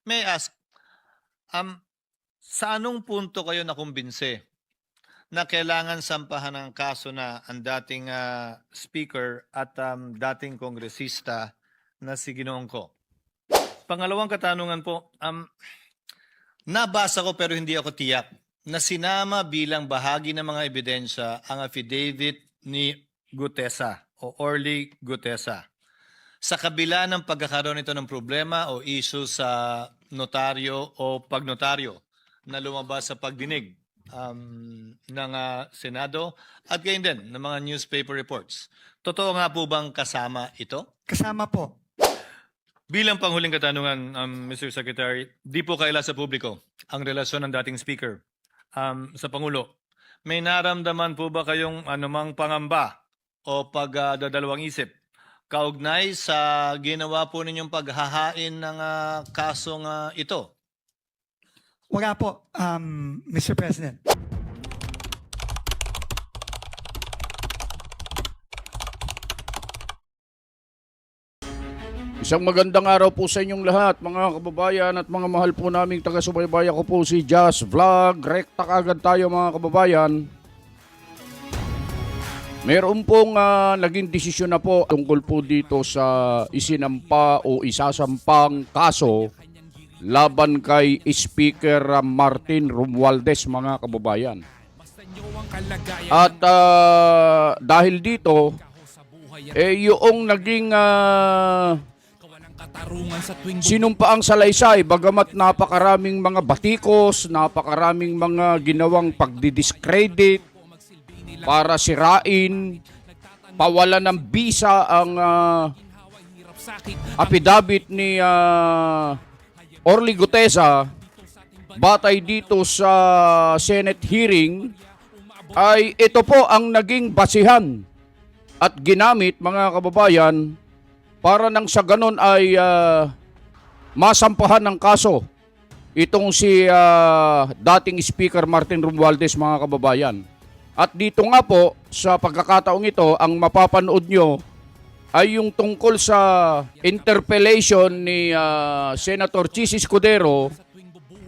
May I ask, um, sa anong punto kayo nakumbinse na kailangan sampahan ng kaso na ang dating speaker at dating kongresista na si Ginoong Ko? Pangalawang katanungan po, nabasa ko pero hindi ako tiyak na sinama bilang bahagi ng mga ebidensya ang affidavit ni Gutesa o Orly Gutesa. Sa kabila ng pagkakaroon nito ng problema o issue sa notaryo o pagnotaryo na lumabas sa pagdinig ng Senado at gayon din ng mga newspaper reports. Totoo nga po bang kasama ito? Kasama po. Bilang panghuling katanungan, Mr. Secretary, di po kaila sa publiko ang relasyon ng dating speaker sa Pangulo. May naramdaman po ba kayong anumang pangamba o pagdadalawang isip kaugnay sa ginawa po ninyong paghahain ng kasong ito? Wala po, Mr. President. Isang magandang araw po sa inyong lahat, mga kababayan at mga mahal po naming taga-subaybay. Ako po si Just Vlog. Rekta kagad tayo, mga kababayan. Meron pong naging desisyon na po tungkol po dito sa isinampa o isasampang kaso laban kay Speaker Martin Romualdez, mga kababayan. At dahil dito, yung naging sinumpaang salaysay, bagamat napakaraming mga batikos, napakaraming mga ginawang pagdidiscredit para sirain, pawalan ng bisa ang affidavit ni Orly Gutesa, batay dito sa Senate hearing, ay ito po ang naging basihan at ginamit, mga kababayan, para nang sa ganon ay masampahan ng kaso itong si dating Speaker Martin Romualdez, mga kababayan. At dito nga po, sa pagkakataong ito, ang mapapanood nyo ay yung tungkol sa interpellation ni Senator Chis Escudero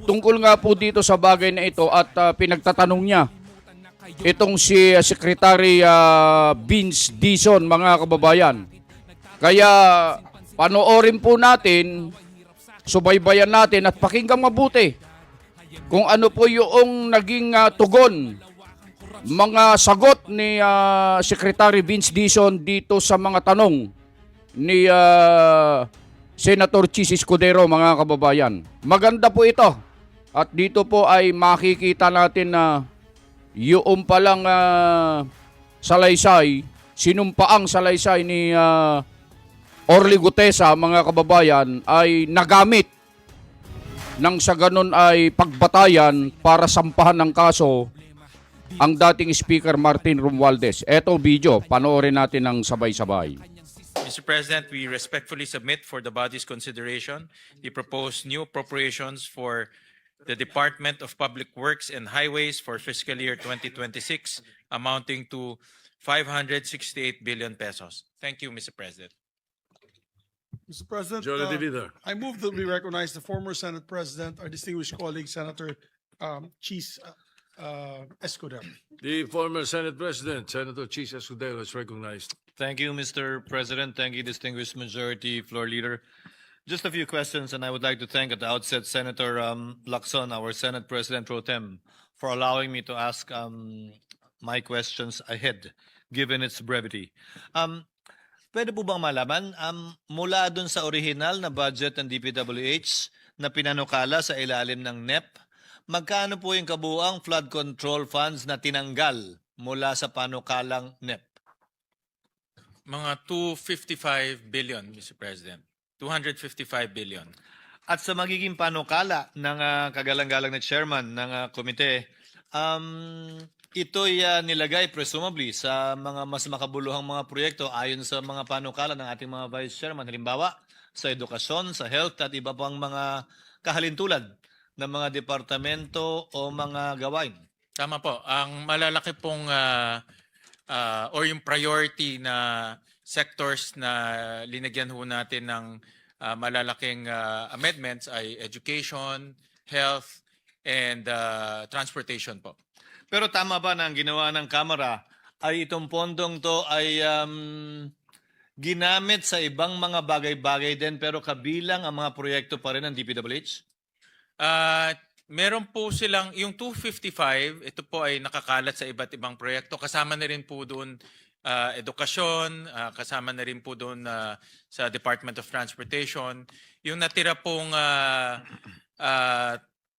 tungkol nga po dito sa bagay na ito at pinagtatanong niya itong si Secretary Vince Dizon, mga kababayan. Kaya panoorin po natin, subaybayan natin at pakinggan mabuti kung ano po yung naging tugon, mga sagot ni Secretary Vince Dizon dito sa mga tanong ni Senator Chis Escudero, mga kababayan. Maganda po ito. At dito po ay makikita natin na yung palang salaysay, sinumpaang salaysay ni Orly Gutesa, mga kababayan, ay nagamit nang sa ganun ay pagbatayan para sampahan ng kaso ang dating Speaker Martin Romualdez. Eto video, panoorin natin ng sabay-sabay. Mr. President, we respectfully submit for the body's consideration the proposed new appropriations for the Department of Public Works and Highways for fiscal year 2026 amounting to 568 billion pesos. Thank you, Mr. President. Mr. President, Majority Leader. I move that we recognize the former Senate President, our distinguished colleague, Senator Chis Escudero. The former Senate President, Senator Chis Escudero, is recognized. Thank you, Mr. President. Thank you, distinguished majority floor leader. Just a few questions, and I would like to thank at the outset Senator Lacson, our Senate President Pro Tem, for allowing me to ask my questions ahead, given its brevity. Pwede po bang malaman, mula dun sa original na budget ng DPWH na pinanukala sa ilalim ng NEP, magkano po yung kabuuang flood control funds na tinanggal mula sa panukalang NEP? Mga 255 billion, Mr. President. 255 billion. At sa magiging panukala ng kagalang-galang na chairman ng komite, ito'y nilagay presumably sa mga mas makabuluhang mga proyekto ayon sa mga panukala ng ating mga vice chairman. Halimbawa, sa edukasyon, sa health at iba pang mga kahalintulad ng mga departamento o mga gawain. Tama po. Ang malalaki pong or yung priority na sectors na linagyan ho natin ng malalaking amendments ay education, health, and transportation po. Pero tama ba na ang ginawa ng Kamara ay itong pondong to ay ginamit sa ibang mga bagay-bagay din pero kabilang ang mga proyekto pa rin ng DPWH? Meron po silang, yung 255, ito po ay nakakalat sa iba't ibang proyekto. Kasama na rin po doon edukasyon, kasama na rin po doon sa Department of Transportation. Yung natira pong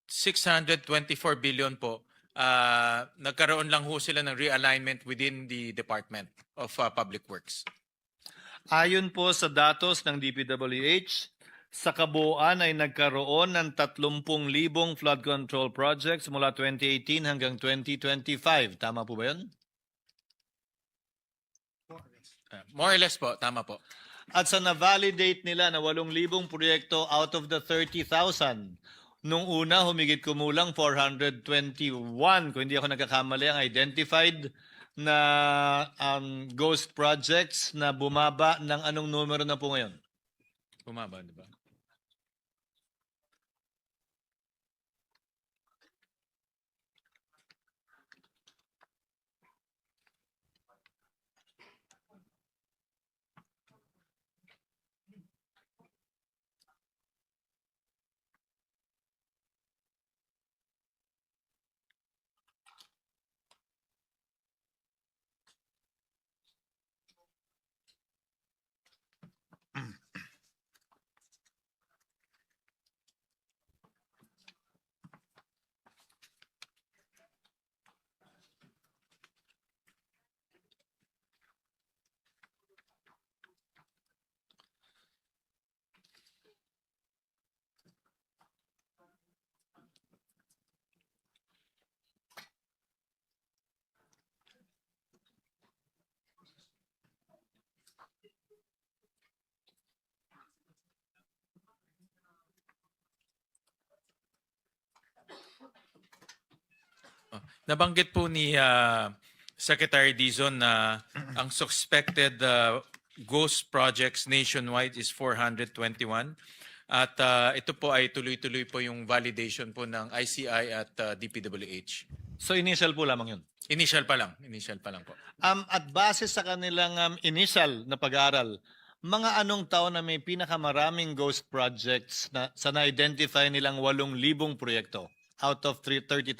624 billion po, nagkaroon lang ho sila ng realignment within the Department of Public Works. Ayon po sa datos ng DPWH, sa kabuuan ay nagkaroon ng 30,000 flood control projects mula 2018 hanggang 2025. Tama po ba yun? More or less po, tama po. At sa na-validate nila na 8,000 proyekto out of the 30,000, nung una humigit kumulang 421, kung hindi ako nagkakamali, ang identified na ghost projects na bumaba ng anong numero na po ngayon? Bumaba, di ba? Nabanggit po ni Secretary Dizon na ang suspected ghost projects nationwide is 421. At ito po ay tuloy-tuloy po yung validation po ng ICI at DPWH. So initial po lamang yun. Initial pa lang po. At base sa kanilang initial na pag-aaral, mga anong taon na may pinakamaraming ghost projects na sa na-identify nilang 8,000 proyekto out of 30,000?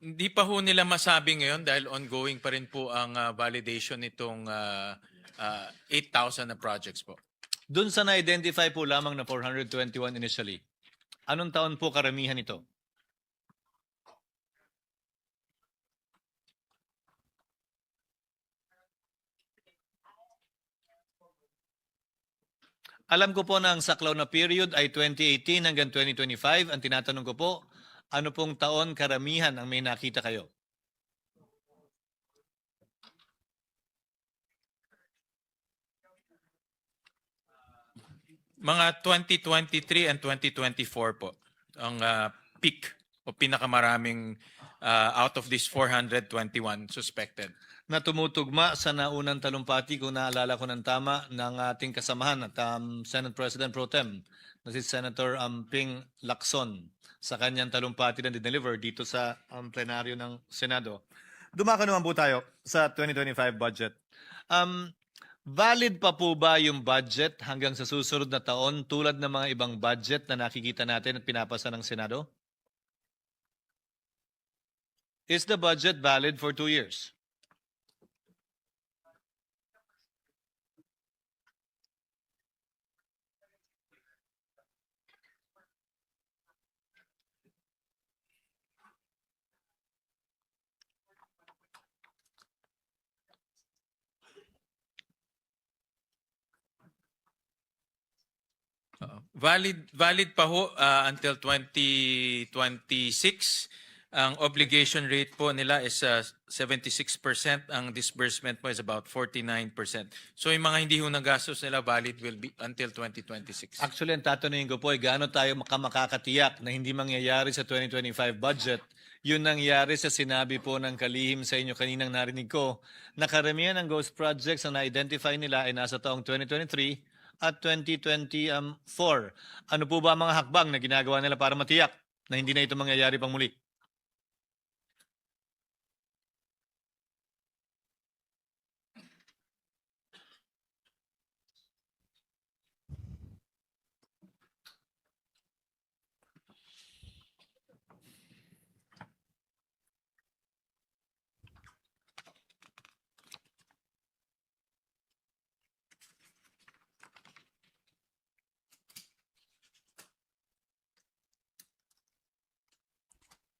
Hindi pa ho nila masabi ngayon dahil ongoing pa rin po ang validation nitong 8,000 na projects po. Doon sa na-identify po lamang na 421 initially, anong taon po karamihan ito? Alam ko po na ang saklaw na period ay 2018 hanggang 2025. Ang tinatanong ko po, ano pong taon karamihan ang may nakita kayo? Mga 2023 and 2024 po ang peak o pinakamaraming out of this 421 suspected. Na tumutugma sa naunang talumpati, kung naalala ko ng tama, ng ating kasamahan at Senate President Pro Tem na si Senator Ping Lacson sa kanyang talumpati na dineliver dito sa plenaryo ng Senado. Dumako naman po tayo sa 2025 budget. Valid pa po ba yung budget hanggang sa susunod na taon tulad ng mga ibang budget na nakikita natin at pinapasa ng Senado? Is the budget valid for 2 years? Valid pa ho until 2026. Ang obligation rate po nila is 76%. Ang disbursement po is about 49%. So yung mga hindi ho nagastos nila valid will be until 2026. Actually, ang tatanungin ko po ay gaano tayo makakatiyak na hindi mangyayari sa 2025 budget Yun nangyari sa sinabi po ng kalihim sa inyo kaninang narinig ko na karamihan ng ghost projects na na-identify nila ay nasa taong 2023 at 2024. Ano po ba ang mga hakbang na ginagawa nila para matiyak na hindi na ito mangyayari pang muli?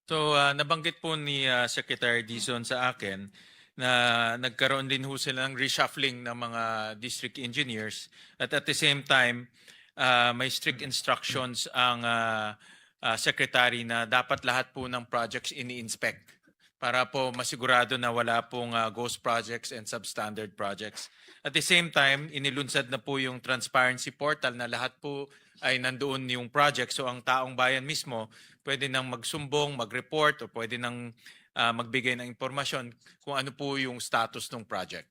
So nabanggit po ni Secretary Dizon sa akin na nagkaroon din ho sila ng reshuffling ng mga district engineers at the same time may strict instructions ang secretary na dapat lahat po ng projects ini-inspect para po masigurado na wala pong ghost projects and substandard projects. At the same time, inilunsad na po yung transparency portal na lahat po ay nandoon yung project. So ang taong bayan mismo pwede nang magsumbong, mag-report o pwede nang magbigay ng impormasyon kung ano po yung status ng project.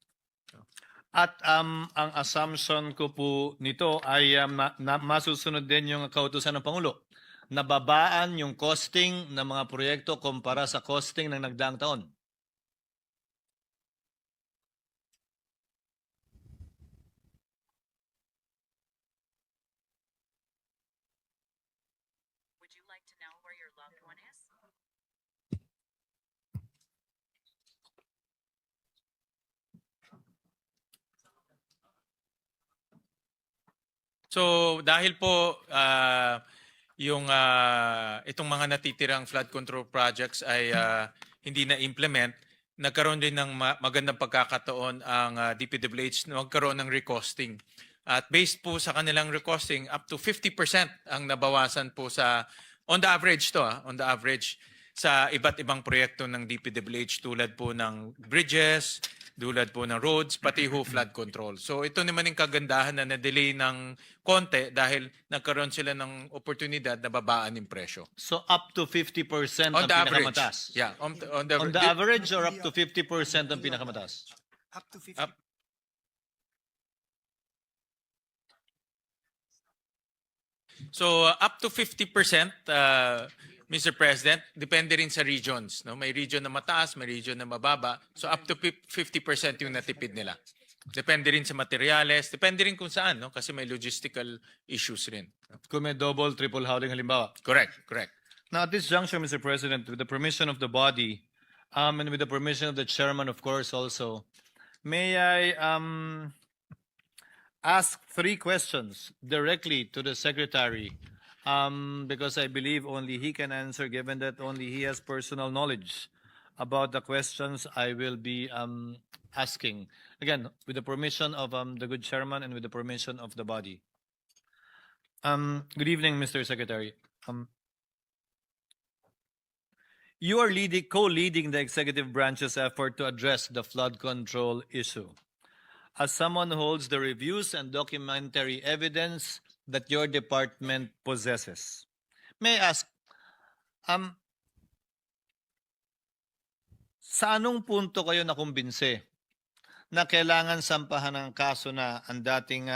At ang assumption ko po nito ay masusunod din yung kautusan ng Pangulo. Nababaan yung costing ng mga proyekto kumpara sa costing ng nagdaang taon. Would you like to know where your loved one is? So dahil po itong mga natitirang flood control projects ay hindi na implement, nagkaroon din ng magandang pagkakataon ang DPWH na magkaroon ng recosting. At based po sa kanilang recosting, up to 50% ang nabawasan po on the average sa iba't ibang proyekto ng DPWH tulad po ng bridges, tulad po ng roads, pati ho flood control. So ito naman yung kagandahan na na-delay ng konti dahil nagkaroon sila ng oportunidad na babaan yung presyo. So up to 50% On ang the average. pinakamataas? Yeah, on On the average or up to 50% ang pinakamataas? Up to 50. Up. So up to 50%, Mr. President, depende rin sa regions. No? May region na mataas, may region na mababa. So up to 50% yung natipid nila. Depende rin sa materials, depende rin kung saan, no? Kasi may logistical issues rin. Kung may double, triple howling halimbawa. Correct, correct. Now, at this juncture, Mr. President, with the permission of the body, and with the permission of the chairman, of course, also, may I ask 3 questions directly to the secretary, because I believe only he can answer, given that only he has personal knowledge about the questions I will be asking. Again, with the permission of the good chairman and with the permission of the body. Good evening, Mr. Secretary. You are co-leading the executive branch's effort to address the flood control issue. As someone who holds the reviews and documentary evidence that your department possesses, may I ask, sa anong punto kayo nakumbinse na kailangan sampahan ng kaso na ang dating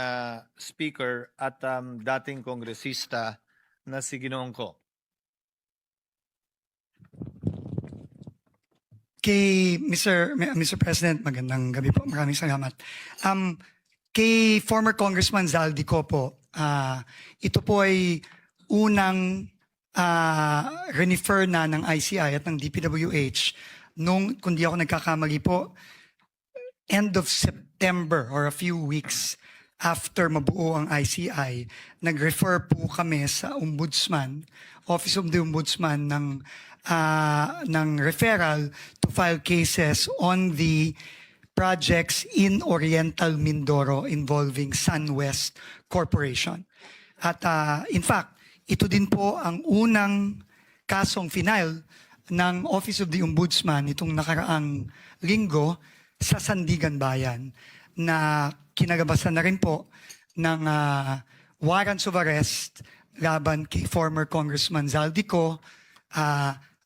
speaker at dating kongresista na si Ginoong Ko? Kay Mr. President, magandang gabi po. Maraming salamat. Kay former Congressman Zaldico po, ito po ay unang refer na ng ICI at ng DPWH nung, kung di ako nagkakamali po, end of September or a few weeks after mabuo ang ICI, nag-refer po kami sa Ombudsman, Office of the Ombudsman ng referral to file cases on the projects in Oriental Mindoro involving SunWest Corporation. At in fact, ito din po ang unang kasong final ng Office of the Ombudsman itong nakaraang linggo sa Sandigan Bayan na kinagabasan na rin po ng warrants of arrest laban kay former Congressman Zaldico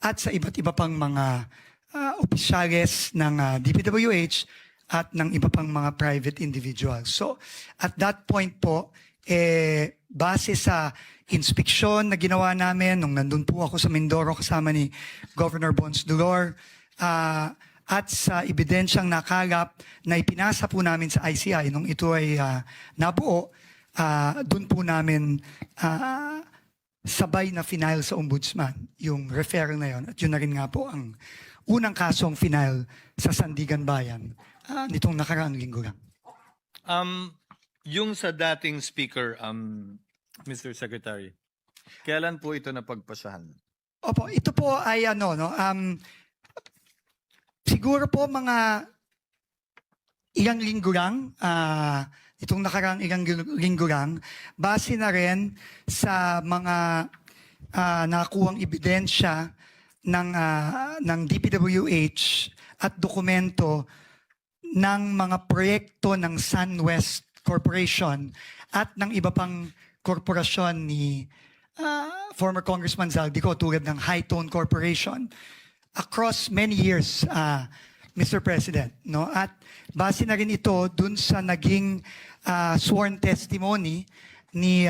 at sa iba't iba pang mga opisyales ng DPWH at ng iba pang mga private individuals. So at that point po, base sa inspeksyon na ginawa namin nung nandun po ako sa Mindoro kasama ni Governor Bons Dolor, at sa ebidensyang nakalap na ipinasa po namin sa ICI nung ito ay nabuo, dun po namin sabay na final sa ombudsman yung referral na yon, at yun na rin nga po ang unang kasong final sa Sandigan Bayan nitong nakaraang linggo lang. Yung sa dating speaker, Mr. Secretary, kailan po ito napagpasahan? Opo, ito po ay siguro po mga ilang linggo lang, itong nakaraang ilang linggo lang, base na rin sa mga nakuhang ebidensya ng DPWH at dokumento ng mga proyekto ng SunWest Corporation at ng iba pang korporasyon ni former Congressman Zaldico tulad ng High Tone Corporation across many years, Mr. President. No? At base na rin ito dun sa naging sworn testimony ni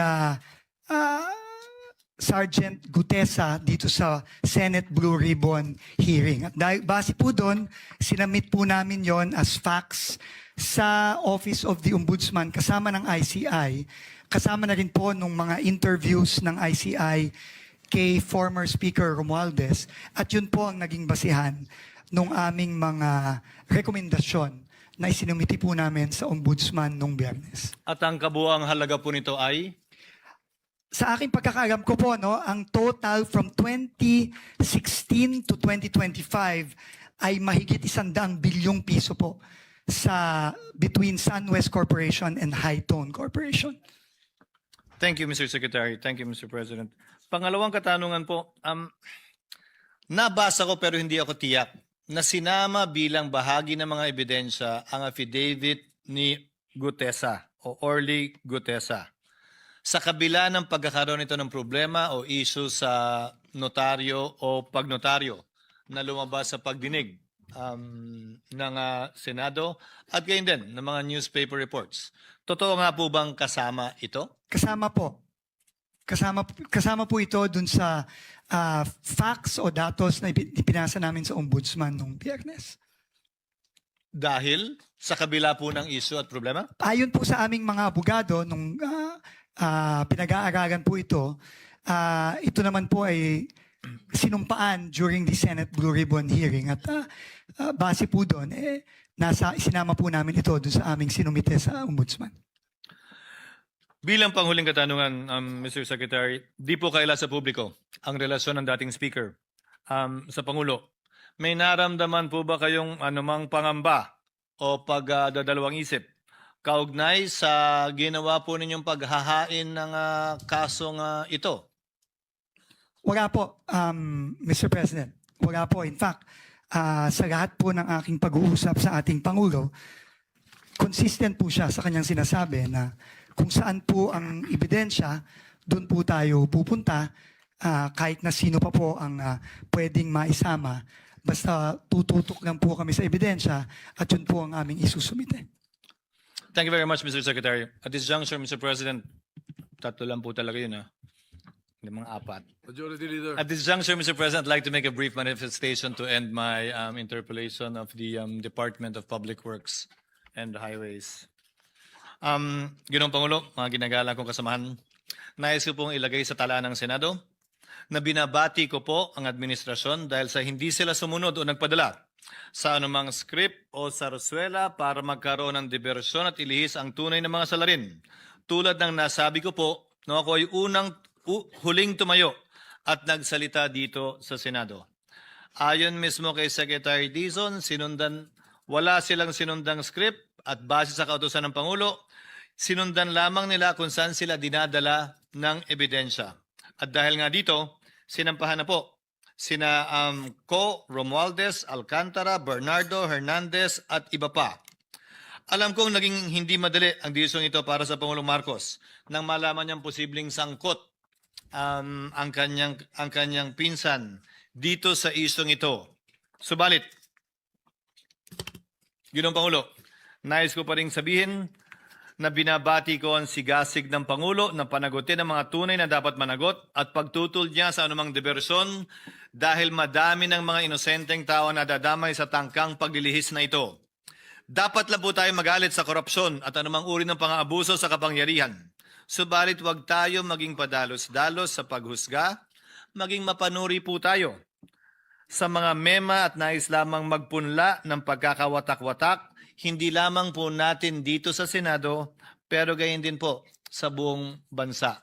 Sergeant Gutesa dito sa Senate Blue Ribbon hearing. At dahil base po doon, sinamit po namin yon as facts sa Office of the Ombudsman kasama ng ICI. Kasama na rin po nung mga interviews ng ICI kay former Speaker Romualdez. At yun po ang naging basihan nung aming mga rekomendasyon na isinumiti po namin sa Ombudsman nung Biyernes. At ang kabuang halaga po nito ay? Sa aking pagkakaalam ko po, no, ang total from 2016 to 2025 ay mahigit 100 bilyong piso po sa between SunWest Corporation and High Tone Corporation. Thank you, Mr. Secretary. Thank you, Mr. President. Pangalawang katanungan po, nabasa ko pero hindi ako tiyak na sinama bilang bahagi ng mga ebidensya ang affidavit ni Gutesa o Orly Gutesa. Sa kabila ng pagkakaroon nito ng problema o issue sa notaryo o pagnotaryo na lumabas sa pagdinig ng Senado at gayon din ng mga newspaper reports. Totoo nga po bang kasama ito? Kasama po. Kasama po ito dun sa facts o datos na ipinasa namin sa Ombudsman nung Biyernes. Dahil sa kabila po ng issue at problema? Ayon po sa aming mga abogado, nung pinag-aaralan po ito, ito naman po ay sinumpaan during the Senate Blue Ribbon hearing. At base po doon, sinama po namin ito doon sa aming sinumite sa Ombudsman. Bilang panghuling katanungan, Mr. Secretary, di po kaila sa publiko ang relasyon ng dating speaker sa Pangulo. May naramdaman po ba kayong anumang pangamba o pagdadalawang isip kaugnay sa ginawa po ninyong paghahain ng kasong ito? Wala po, Mr. President. Wala po. In fact, sa lahat po ng aking pag-uusap sa ating Pangulo, consistent po siya sa kanyang sinasabi na kung saan po ang ebidensya, doon po tayo pupunta kahit na sino pa po ang pwedeng maisama. Basta tututok lang po kami sa ebidensya at yun po ang aming isusumite. Thank you very much, Mr. Secretary. At this juncture, Mr. President, tatlo lang po talaga yun, ha? Hindi mga apat. Majority Leader. At this juncture, Mr. President, I'd like to make a brief manifestation to end my interpellation of the Department of Public Works and Highways. Ginoong Pangulo, mga ginagalang kong kasamahan, nais ko pong ilagay sa tala ng Senado na binabati ko po ang administrasyon dahil sa hindi sila sumunod o nagpadala sa anumang script o sarsuela para magkaroon ng diversyon at ilihis ang tunay na mga salarin. Tulad ng nasabi ko po, no, ako ay huling tumayo at nagsalita dito sa Senado. Ayon mismo kay Secretary Dizon, wala silang sinundang script at base sa kautusan ng Pangulo, sinundan lamang nila kung saan sila dinadala ng ebidensya. At dahil nga dito, sinampahan na po sina Co, Romualdez, Alcantara, Bernardo, Hernandez at iba pa. Alam kong naging hindi madali ang desisyon ito para sa Pangulong Marcos nang malaman niyang posibleng sangkot ang kanyang pinsan dito sa isyong ito. Subalit, Ginoong Pangulo, nais ko pa rin sabihin na binabati ko ang sigasig ng Pangulo na panagutin ang mga tunay na dapat managot at pagtutol niya sa anumang diversyon dahil madami ng mga inosenteng tao na dadamay sa tangkang paglilihis na ito. Dapat lang po tayo magalit sa korupsyon at anumang uri ng pang-aabuso sa kapangyarihan. Subalit huwag tayo maging padalos-dalos sa paghusga, maging mapanuri po tayo sa mga mema at nais lamang magpunla ng pagkakawatak-watak, hindi lamang po natin dito sa Senado, pero gayon din po sa buong bansa.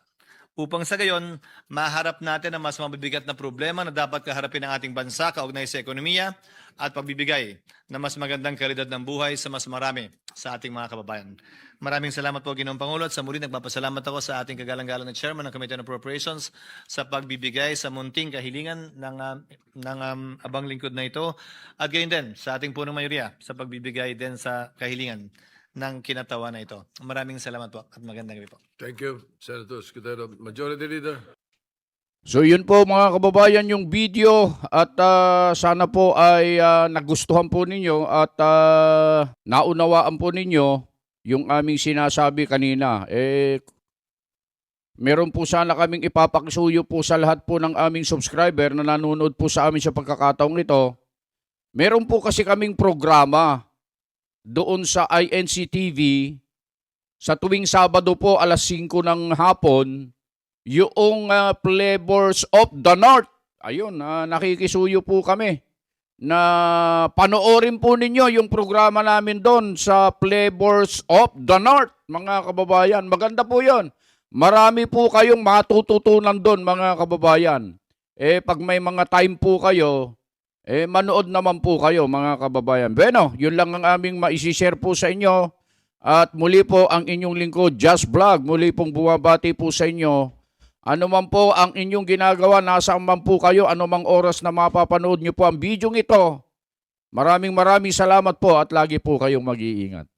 Upang sa gayon, maharap natin ang mas mabibigat na problema na dapat kaharapin ng ating bansa kaugnay sa ekonomiya at pagbibigay na mas magandang kalidad ng buhay sa mas marami sa ating mga kababayan. Maraming salamat po, Ginoong Pangulo, at sa muli nagpapasalamat ako sa ating kagalang-galang na Chairman ng Committee on Appropriations sa pagbibigay sa munting kahilingan ng abang lingkod na ito at gayon din sa ating punong mayoriya sa pagbibigay din sa kahilingan ng kinatawa na ito. Maraming salamat po at magandang gabi po. Thank you, Senator Escudero. Majority Leader. So yun po mga kababayan yung video at sana po ay nagustuhan po ninyo at naunawaan po ninyo yung aming sinasabi kanina. Meron po sana kaming ipapakisuyo po sa lahat po ng aming subscriber na nanonood po sa amin sa pagkakataong ito. Meron po kasi kaming programa doon sa INC-TV sa tuwing Sabado po alas 5 ng hapon, yung Flavors of the North. Ayun, nakikisuyo po kami na panoorin po ninyo yung programa namin doon sa Flavors of the North, mga kababayan. Maganda po yon. Marami po kayong matututunan doon, mga kababayan. Pag may mga time po kayo, manood naman po kayo, mga kababayan. Bueno, yun lang ang aming maisishare po sa inyo. At muli po ang inyong lingkod, Just Vlog. Muli pong bumabati po sa inyo. Ano man po ang inyong ginagawa, nasaan man po kayo, anumang oras na mapapanood nyo po ang video ito. Maraming salamat po at lagi po kayong mag-iingat.